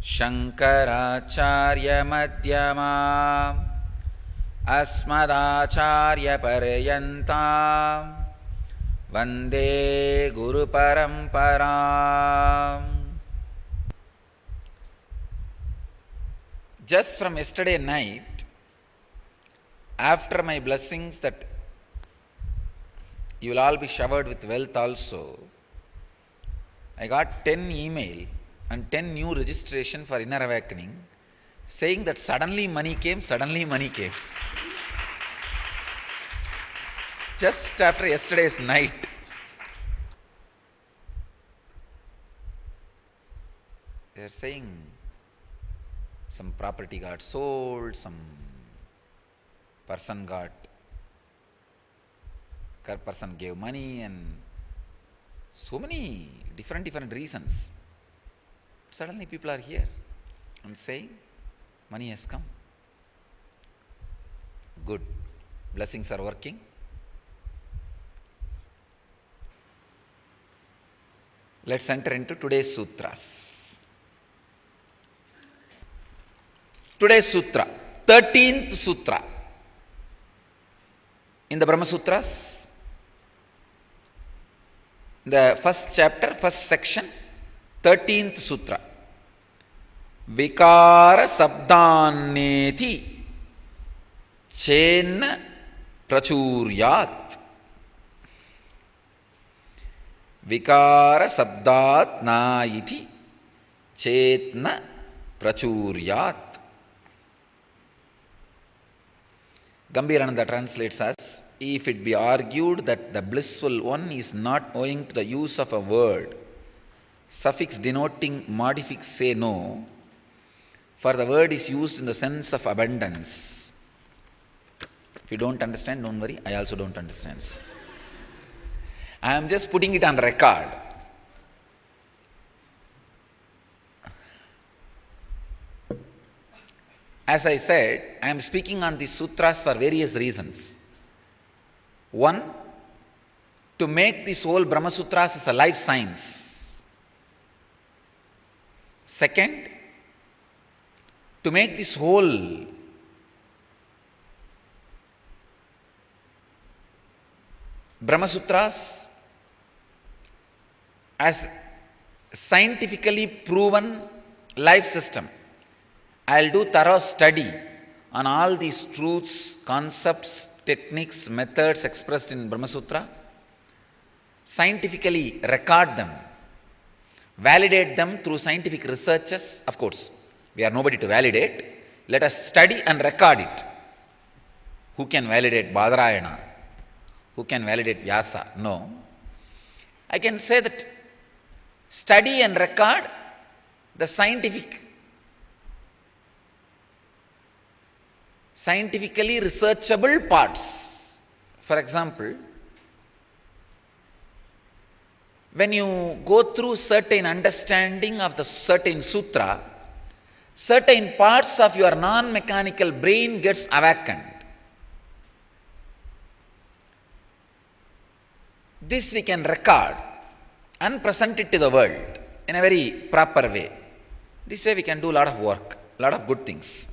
शङ्कराचार्यमध्यमाम् अस्मदाचार्यपर्यन्तां वन्दे गुरुपरम्पराम्. Just from yesterday night, after my blessings that you will all be showered with wealth also, I got 10 email and 10 new registration for Inner Awakening saying that suddenly money came. Just after yesterday's night. They are saying some property got sold, some person gave money, and so many different reasons. Suddenly people are here and saying money has come. Good. Blessings are working. Let's enter into today's sutras. Today's sutra, 13th sutra in the Brahma Sutras, the first chapter, first section, 13th sutra. Vikara sabdanneti chenna prachuryat. Vikara sabdat naiti chetna prachuryat. Gambhirananda translates as, if it be argued that the blissful one is not owing to the use of a word, suffix denoting modific say no, for the word is used in the sense of abundance. If you don't understand, don't worry, I also don't understand. So I am just putting it on record. As I said, I am speaking on these sutras for various reasons. One, to make this whole Brahma Sutras as a life science. Second, to make this whole Brahma Sutras as scientifically proven life system. I will do thorough study on all these truths, concepts, techniques, methods expressed in Brahma Sutra, scientifically record them, validate them through scientific researches. Of course, we are nobody to validate. Let us study and record it. Who can validate Badarayana? Who can validate Vyasa? No. I can say that study and record the scientifically researchable parts. For example, when you go through certain understanding of the certain sutra, certain parts of your non-mechanical brain gets awakened. This we can record and present it to the world in a very proper way. This way we can do a lot of work, a lot of good things.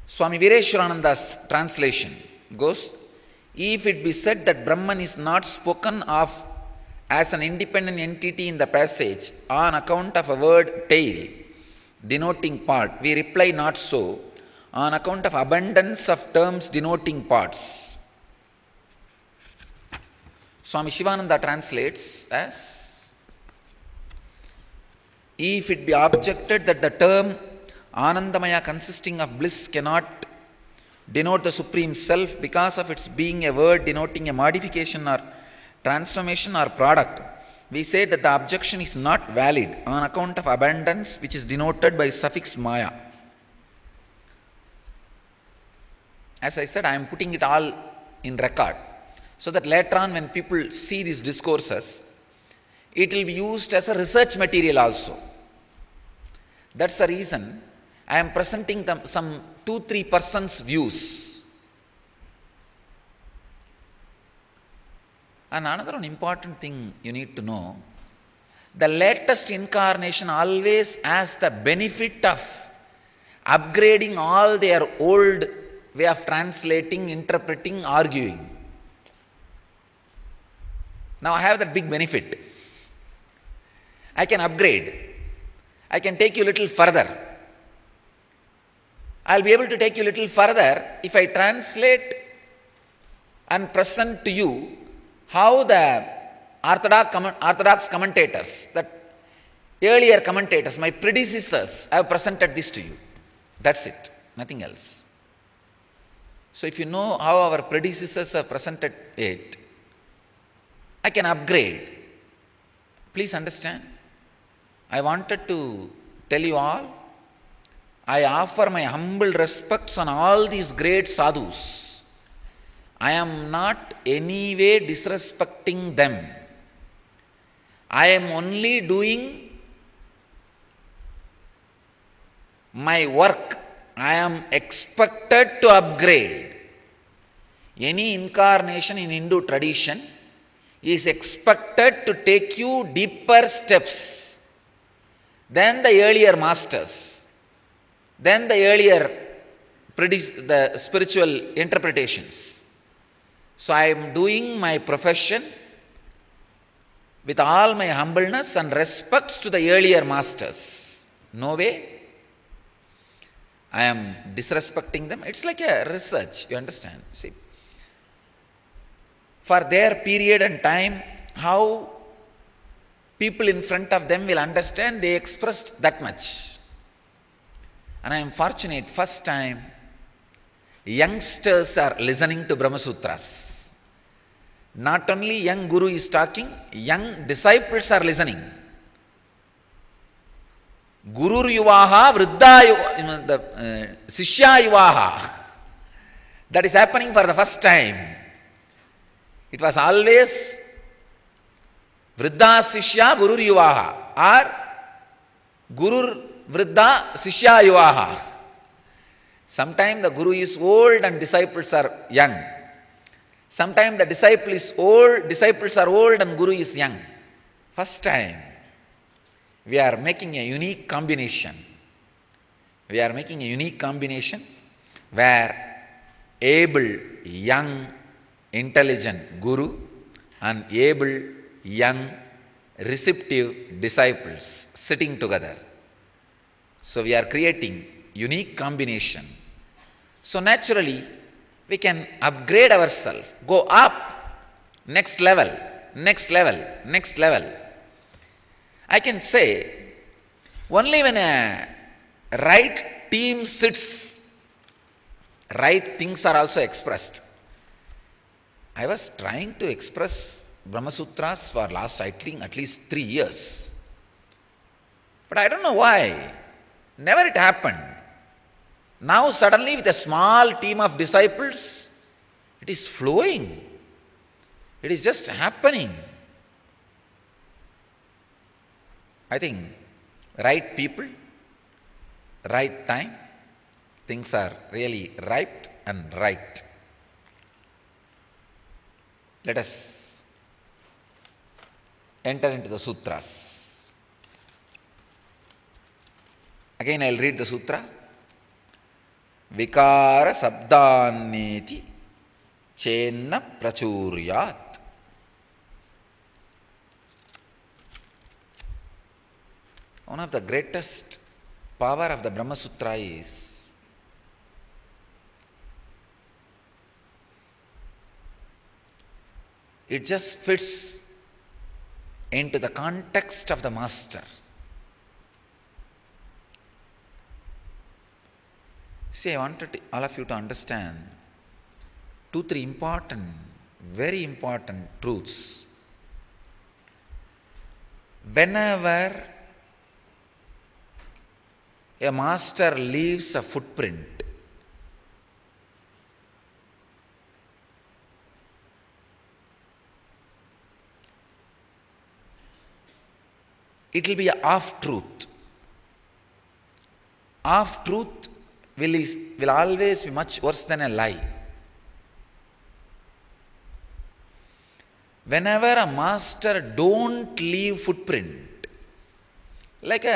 Swami Vireshwarananda's translation goes, if it be said that Brahman is not spoken of as an independent entity in the passage on account of a word tail denoting part, we reply not so, on account of abundance of terms denoting parts. Swami Shivananda translates as, if it be objected that the term Anandamaya consisting of bliss cannot denote the Supreme Self because of its being a word denoting a modification or transformation or product, we say that the objection is not valid on account of abundance which is denoted by suffix Maya. As I said, I am putting it all in record, so that later on when people see these discourses, it will be used as a research material also. That's the reason I am presenting some 2-3 persons' views. And another important thing you need to know, the latest incarnation always has the benefit of upgrading all their old way of translating, interpreting, arguing. Now I have that big benefit. I can upgrade. I can take you a little further. I'll be able to take you a little further if I translate and present to you how the Orthodox commentators, the earlier commentators, my predecessors, have presented this to you. That's it, nothing else. So if you know how our predecessors have presented it, I can upgrade. Please understand. I wanted to tell you all, I offer my humble respects on all these great sadhus. I am not any way disrespecting them. I am only doing my work. I am expected to upgrade. Any incarnation in Hindu tradition is expected to take you deeper steps than the earlier masters, than the earlier the spiritual interpretations. So I am doing my profession with all my humbleness and respects to the earlier masters. No way I am disrespecting them. It's like a research, you understand? See, for their period and time, how people in front of them will understand, they expressed that much. And I am fortunate, first time, youngsters are listening to Brahma Sutras. Not only young guru is talking, young disciples are listening. Gurur yuvaha, vriddha the sishya yuvaha. That is happening for the first time. It was always vriddha sishya gurur yuvaha or gurur vriddha sishya yuvaha. Sometimes the guru is old and disciples are young. Sometimes the disciple is old, disciples are old and guru is young. First time, we are making a unique combination. We are making a unique combination where able, young, intelligent guru and able, young, receptive disciples sitting together. So we are creating unique combination. So naturally, we can upgrade ourselves, go up, next level, next level, next level. I can say, only when a right team sits, right things are also expressed. I was trying to express Brahma Sutras for last, I think, at least 3 years. But I don't know why. Never it happened. Now suddenly with a small team of disciples, it is flowing. It is just happening. I think right people, right time, things are really ripe and right. Let us enter into the sutras. Again I will read the sutra. Vikara sabdanneti chenna prachuryat. One of the greatest power of the Brahma Sutra is it just fits into the context of the master. See, I wanted all of you to understand 2-3 important, very important truths. Whenever a master leaves a footprint, it will be a half-truth. Half-truth will always be much worse than a lie. Whenever a master don't leave footprint, Like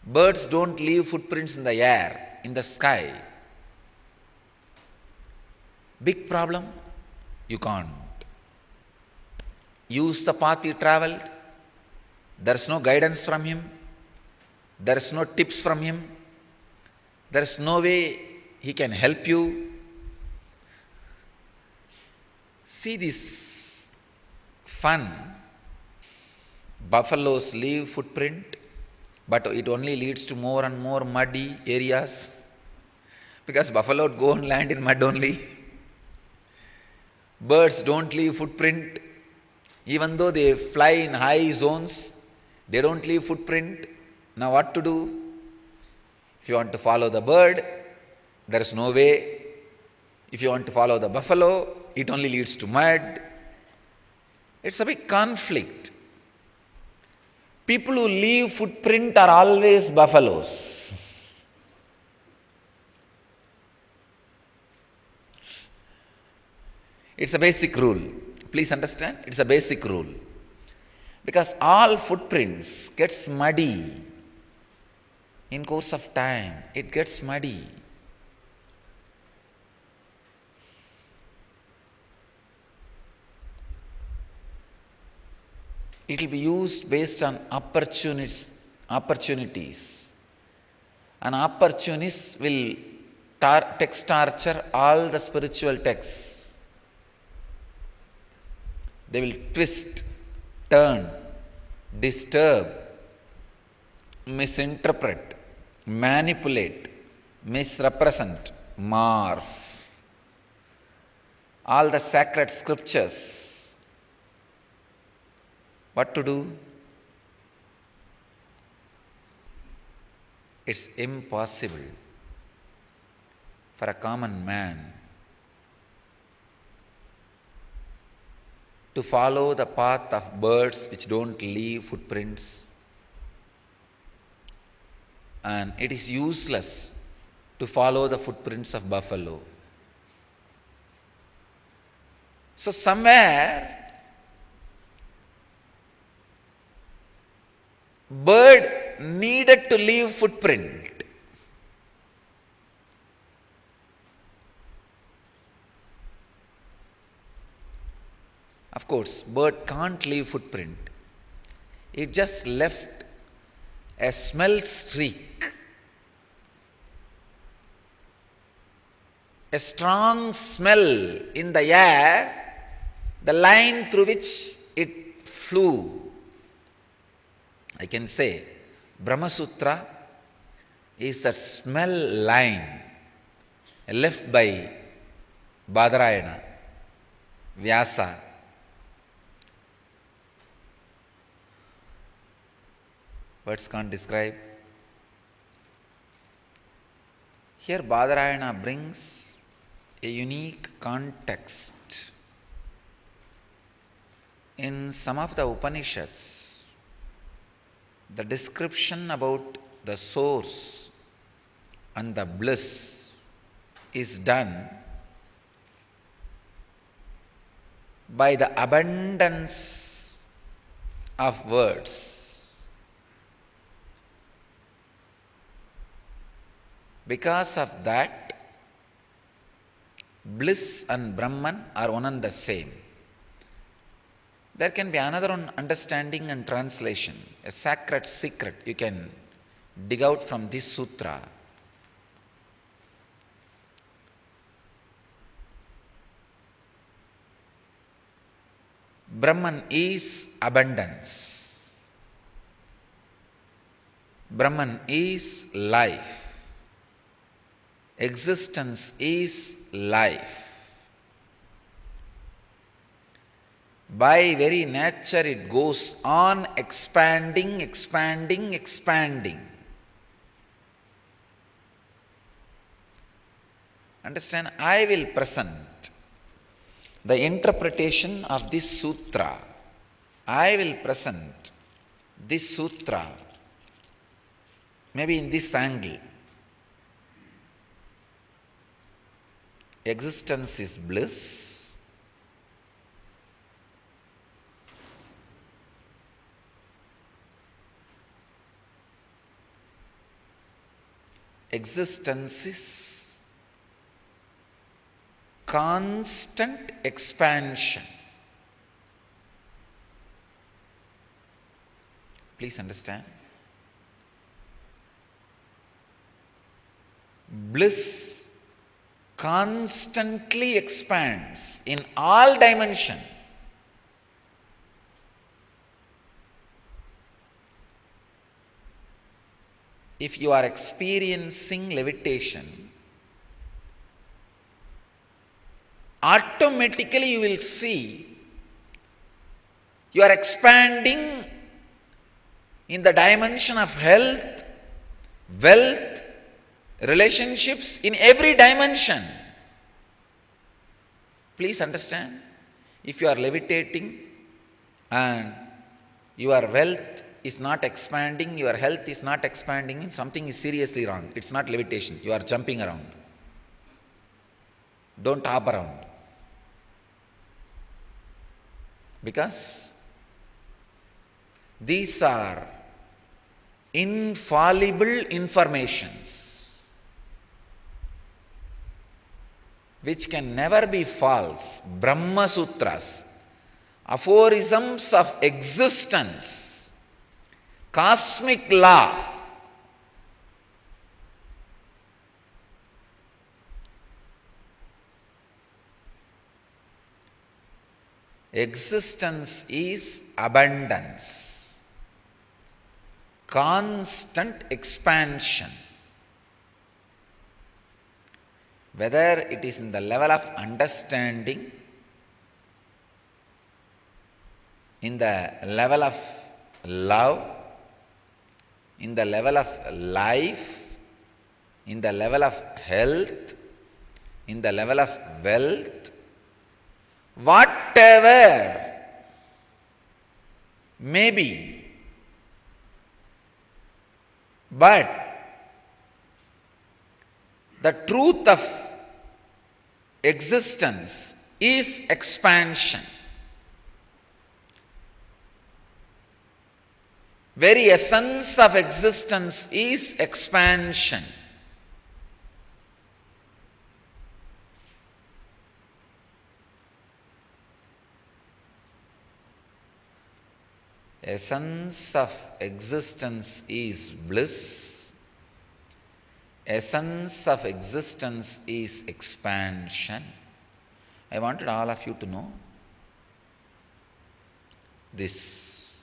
birds don't leave footprints in the air, in the sky. Big problem, you can't. Use the path he traveled. There's no guidance from him. There's no tips from him. There's no way he can help you. See this fun. Buffaloes leave footprint, but it only leads to more and more muddy areas because buffalo go and land in mud only. Birds don't leave footprint. Even though they fly in high zones, they don't leave footprint. Now what to do? If you want to follow the bird, there is no way. If you want to follow the buffalo, it only leads to mud. It's a big conflict. People who leave footprint are always buffaloes. It's a basic rule. Please understand, it's a basic rule. Because all footprints gets muddy. In course of time, it gets muddy. It will be used based on opportunities. An opportunist will text torture all the spiritual texts. They will twist, turn, disturb, misinterpret, manipulate, misrepresent, morph all the sacred scriptures. What to do? It's impossible for a common man to follow the path of birds which don't leave footprints, and it is useless to follow the footprints of buffalo. So somewhere bird needed to leave footprint. Of course, bird can't leave footprint. It just left a smell streak, a strong smell in the air, the line through which it flew. I can say Brahma Sutra is a smell line left by Badarayana, Vyasa. Words can't describe. Here Badarayana brings a unique context. In some of the Upanishads, the description about the source and the bliss is done by the abundance of words. Because of that, bliss and Brahman are one and the same. There can be another understanding and translation, a sacred secret you can dig out from this sutra. Brahman is abundance. Brahman is life. Existence is life. By very nature, it goes on expanding, expanding, expanding. Understand? I will present the interpretation of this sutra. I will present this sutra maybe in this angle. Existence is bliss. Existence is constant expansion. Please understand. Bliss constantly expands in all dimensions. If you are experiencing levitation, automatically you will see you are expanding in the dimension of health, wealth, relationships, in every dimension. Please understand, if you are levitating and your wealth is not expanding, your health is not expanding, something is seriously wrong. It's not levitation, you are jumping around. Don't hop around. Because these are infallible informations which can never be false. Brahma Sutras, aphorisms of existence, cosmic law. Existence is abundance, constant expansion. Whether it is in the level of understanding, in the level of love, in the level of life, in the level of health, in the level of wealth, whatever may be, but the truth of existence is expansion. Very essence of existence is expansion. Essence of existence is bliss. Essence of existence is expansion. I wanted all of you to know this.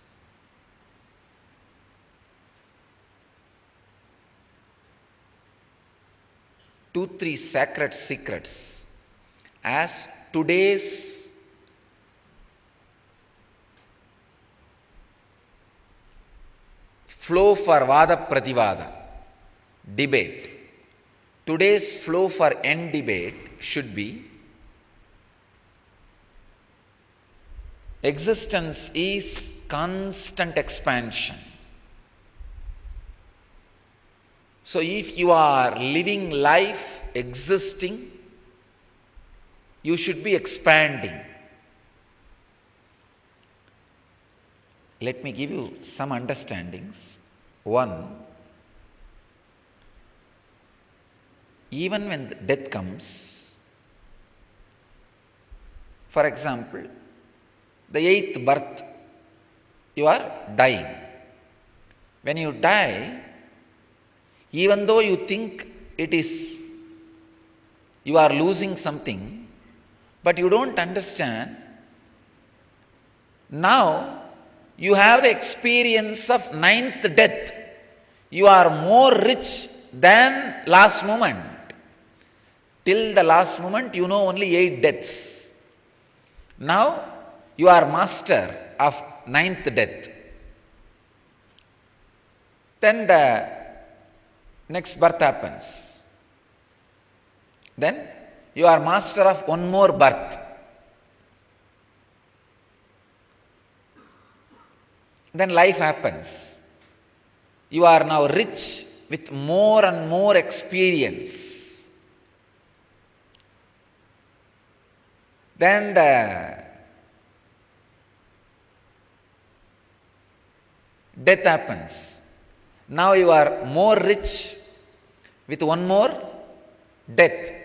Two, three sacred secrets as today's flow for Vada Prativada, debate. Today's flow for end debate should be: existence is constant expansion. So if you are living life, existing, you should be expanding. Let me give you some understandings. One, even when death comes, for example, the 8th birth, you are dying. When you die, even though you think you are losing something, but you don't understand, now you have the experience of 9th death. You are more rich than last moment. Till the last moment, you know only 8 deaths. Now, you are master of 9th death. Then the next birth happens. Then, you are master of one more birth. Then life happens. You are now rich with more and more experience. Then the death happens. Now you are more rich with one more death.